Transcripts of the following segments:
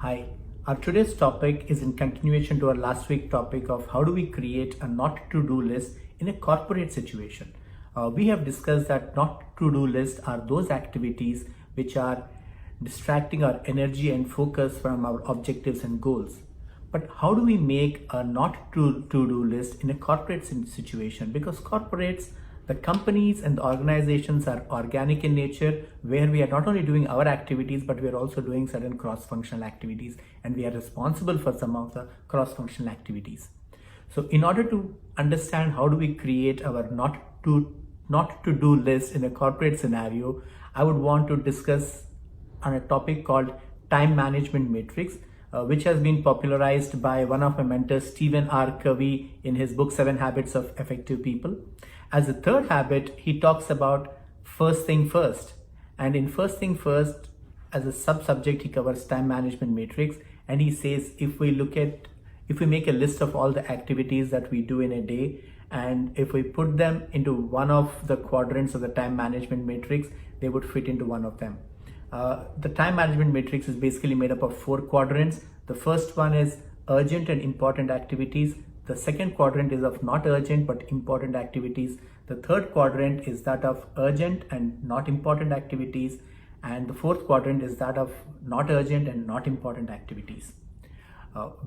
Hi, our today's topic is in continuation to our last week topic of how do we create a not to do list in a corporate situation. We have discussed that not to do list are those activities which are distracting our energy and focus from our objectives and goals. But how do we make a not to do list in a corporate situation? Because corporates, the companies and the organizations are organic in nature, where we are not only doing our activities, but we are also doing certain cross-functional activities, and we are responsible for some of the cross-functional activities. So in order to understand how do we create our not to do list in a corporate scenario, I would want to discuss on a topic called time management matrix, which has been popularized by one of my mentors, Stephen R. Covey, in his book 7 Habits of Effective People. As a third habit, he talks about first thing first. And in first thing first, as a sub-subject, he covers time management matrix. And he says, if we make a list of all the activities that we do in a day, and if we put them into one of the quadrants of the time management matrix, they would fit into one of them. The time management matrix is basically made up of 4 quadrants. The first one is urgent and important activities. The second quadrant is of not urgent but important activities. The third quadrant is that of urgent and not important activities. And the fourth quadrant is that of not urgent and not important activities.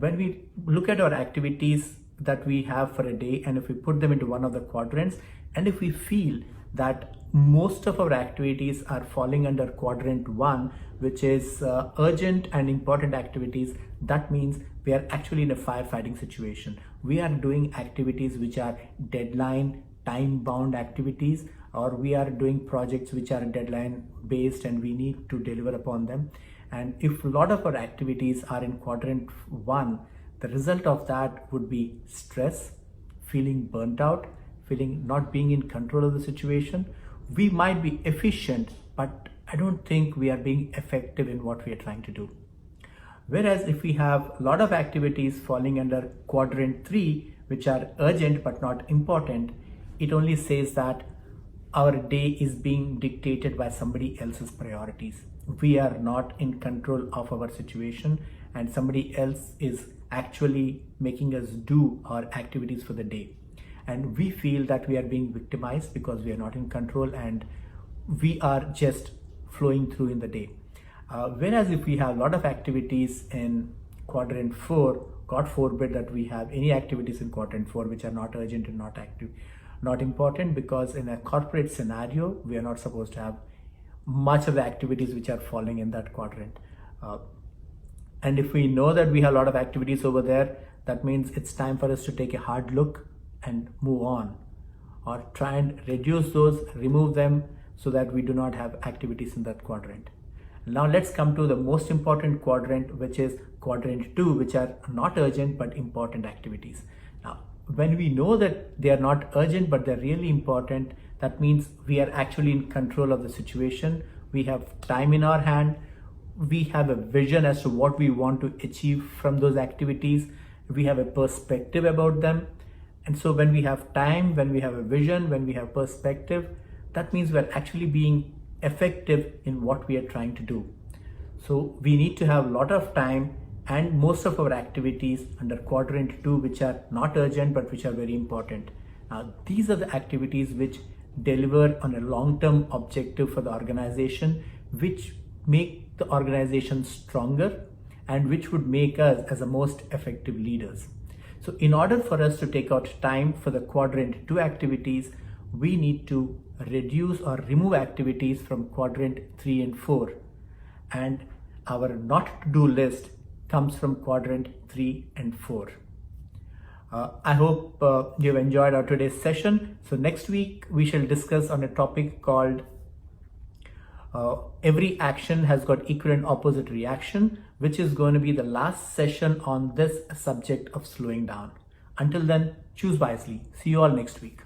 When we look at our activities that we have for a day, and if we put them into one of the quadrants, and if we feel that most of our activities are falling under quadrant 1, which is urgent and important activities, that means we are actually in a firefighting situation. We are doing activities which are deadline, time-bound activities, or we are doing projects which are deadline based and we need to deliver upon them. And if a lot of our activities are in quadrant 1, the result of that would be stress, feeling burnt out, feeling not being in control of the situation. We might be efficient, but I don't think we are being effective in what we are trying to do. Whereas if we have a lot of activities falling under quadrant 3, which are urgent but not important, it only says that our day is being dictated by somebody else's priorities. We are not in control of our situation, and somebody else is actually making us do our activities for the day. And we feel that we are being victimized because we are not in control and we are just flowing through in the day. Whereas if we have a lot of activities in quadrant 4, God forbid that we have any activities in quadrant 4 which are not urgent and not active, not important, because in a corporate scenario, we are not supposed to have much of the activities which are falling in that quadrant. And if we know that we have a lot of activities over there, that means it's time for us to take a hard look and move on, or try and reduce those, remove them, so that we do not have activities in that quadrant. Now let's come to the most important quadrant, which is quadrant 2, which are not urgent but important activities. Now, when we know that they are not urgent but they're really important, that means we are actually in control of the situation. We have time in our hand. We have a vision as to what we want to achieve from those activities. We have a perspective about them. And so when we have time, when we have a vision, when we have perspective, that means we're actually being effective in what we are trying to do. So we need to have a lot of time and most of our activities under quadrant 2, which are not urgent but which are very important. Now, these are the activities which deliver on a long-term objective for the organization, which make the organization stronger and which would make us as the most effective leaders. So in order for us to take out time for the quadrant 2 activities, we need to reduce or remove activities from quadrant 3 and 4. And our not to do list comes from quadrant 3 and 4. I hope you've enjoyed our today's session. So next week we shall discuss on a topic called every action has got equal and opposite reaction, which is going to be the last session on this subject of slowing down. Until then, choose wisely. See you all next week.